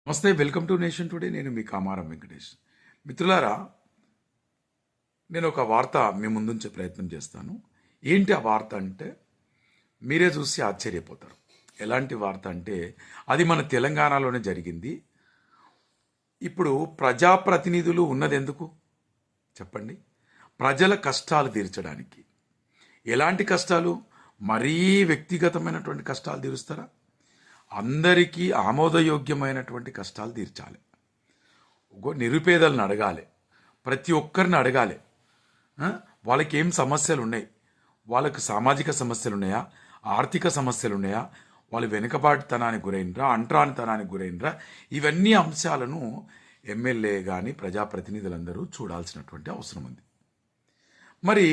నమస్తే, welcome to nation today. నేను మీ కామారం వెంకటేష్. మిత్రులారా, నేను ఒక వార్త మీ ముందుంచే ప్రయత్నం చేస్తాను. ఏంటి ఆ వార్త అంటే మీరే చూసి ఆశ్చర్యపోతారు. ఎలాంటి వార్త అంటే అది మన తెలంగాణలోనే జరిగింది. ఇప్పుడు ప్రజాప్రతినిధులు ఉన్నది ఎందుకు చెప్పండి? ప్రజల కష్టాలు తీర్చడానికి. ఎలాంటి కష్టాలు? మరీ వ్యక్తిగతమైనటువంటి కష్టాలు తీరుస్తారా? అందరికీ ఆమోదయోగ్యమైనటువంటి కష్టాలు తీర్చాలి. నిరుపేదలను అడగాలి, ప్రతి ఒక్కరిని అడగాలి. వాళ్ళకి ఏం సమస్యలు ఉన్నాయి, వాళ్ళకు సామాజిక సమస్యలు ఉన్నాయా, ఆర్థిక సమస్యలు ఉన్నాయా, వాళ్ళు వెనుకబాటుతనానికి గురైనరా, అంటరానితనానికి గురైనరా, ఇవన్నీ అంశాలను ఎమ్మెల్యే కానీ ప్రజాప్రతినిధులందరూ చూడాల్సినటువంటి అవసరం ఉంది. మరి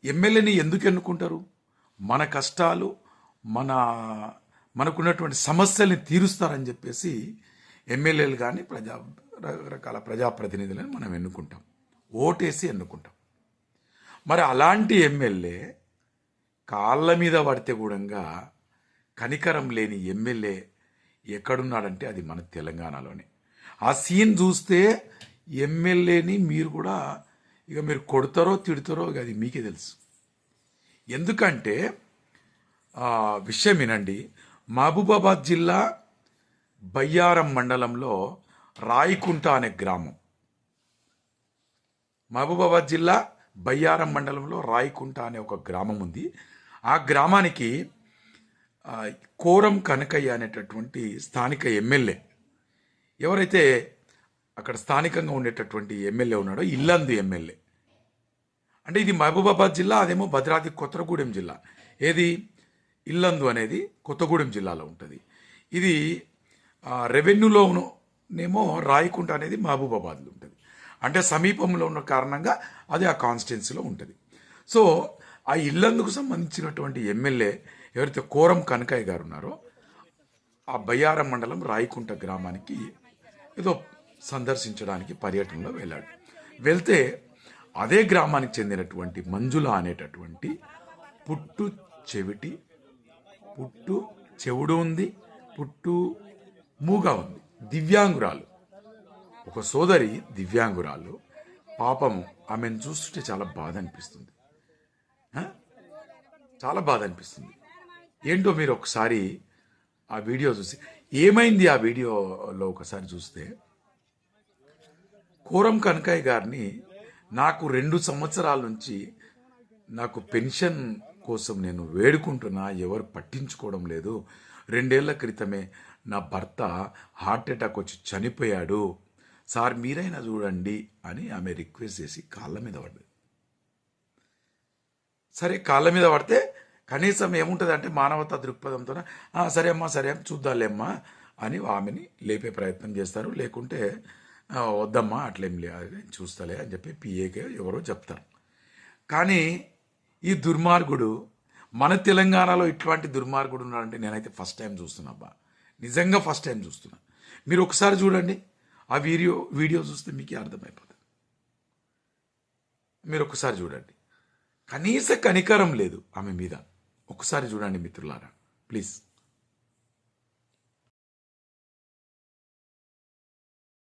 ఎమ్మెల్యేని ఎందుకు ఎన్నుకుంటారు? మన కష్టాలు, మనకున్నటువంటి సమస్యల్ని తీరుస్తారని చెప్పేసి ఎమ్మెల్యేలు కానీ రకరకాల ప్రజాప్రతినిధులను మనం ఎన్నుకుంటాం, ఓటేసి ఎన్నుకుంటాం. మరి అలాంటి ఎమ్మెల్యే కాళ్ళ మీద పడితే కూడా కనికరం లేని ఎమ్మెల్యే ఎక్కడున్నాడంటే అది మన తెలంగాణలోనే. ఆ సీన్ చూస్తే ఎమ్మెల్యేని మీరు కూడా మీరు కొడతారో తిడతారో అది మీకే తెలుసు. ఎందుకంటే విషయం వినండి. మహబూబాబాద్ జిల్లా బయ్యారం మండలంలో రాయికుంట అనే గ్రామం. మహబూబాబాద్ జిల్లా బయ్యారం మండలంలో రాయికుంట అనే ఒక గ్రామం ఉంది. ఆ గ్రామానికి కోరం కనకయ్య అనేటటువంటి స్థానిక ఎమ్మెల్యే, ఎవరైతే అక్కడ స్థానికంగా ఉండేటటువంటి ఎమ్మెల్యే ఉన్నాడో, ఇల్లందు ఎమ్మెల్యే. అంటే ఇది మహబూబాబాద్ జిల్లా, అదేమో భద్రాద్రి కొత్తగూడెం జిల్లా. ఏది? ఇల్లందు అనేది కొత్తగూడెం జిల్లాలో ఉంటుంది. ఇది రెవెన్యూలోనేమో రాయకుంట అనేది మహబూబాబాద్లో ఉంటుంది. అంటే సమీపంలో ఉన్న కారణంగా అది ఆ కాన్స్టిట్యున్సీలో ఉంటుంది. సో ఆ ఇల్లందుకు సంబంధించినటువంటి ఎమ్మెల్యే ఎవరైతే కోరం కనకయ్య గారు ఉన్నారో, ఆ బయ్యారం మండలం రాయకుంట గ్రామానికి ఏదో సందర్శించడానికి పర్యటనలో వెళ్ళాడు. వెళ్తే అదే గ్రామానికి చెందినటువంటి మంజుల అనేటటువంటి పుట్టు చెవుడు ఉంది, పుట్టు మూగా ఉంది, దివ్యాంగురాలు, ఒక సోదరి దివ్యాంగురాలు. పాపము, ఆమెను చూస్తుంటే చాలా బాధ అనిపిస్తుంది, చాలా బాధ అనిపిస్తుంది. ఏంటో మీరు ఒకసారి ఆ వీడియో చూసి ఏమైంది, ఆ వీడియోలో ఒకసారి చూస్తే, కోరం కనకయ్య గారిని నాకు 2 సంవత్సరాల నుంచి నాకు పెన్షన్ కోసం నేను వేడుకుంటున్నా, ఎవరు పట్టించుకోవడం లేదు. 2 ఏళ్ల క్రితమే నా భర్త హార్ట్ అటాక్ వచ్చి చనిపోయాడు, సార్ మీరైనా చూడండి అని ఆమె రిక్వెస్ట్ చేసి కాళ్ళ మీద పడ్డది. సరే, కాళ్ళ మీద పడితే కనీసం ఏముంటుంది అంటే మానవతా దృక్పథంతో సరే అమ్మా చూద్దాంలేమ్మా అని ఆమెని లేపే ప్రయత్నం చేస్తారు. లేకుంటే వద్దమ్మా అట్లేం లేదు చూస్తలే అని చెప్పి పిఏకే ఎవరో చెప్తారు. కానీ ఈ దుర్మార్గుడు మన తెలంగాణలో ఇట్లాంటి దుర్మార్గుడు ఉన్నాడంటే నేనైతే ఫస్ట్ టైం చూస్తున్నా అబ్బా, నిజంగా ఫస్ట్ టైం చూస్తున్నా. మీరు ఒకసారి చూడండి, ఆ వీడియో చూస్తే మీకే అర్థమైపోతుంది. మీరు ఒకసారి చూడండి, కనీస కనికరం లేదు ఆమె మీద. ఒకసారి చూడండి మిత్రులారా, ప్లీజ్.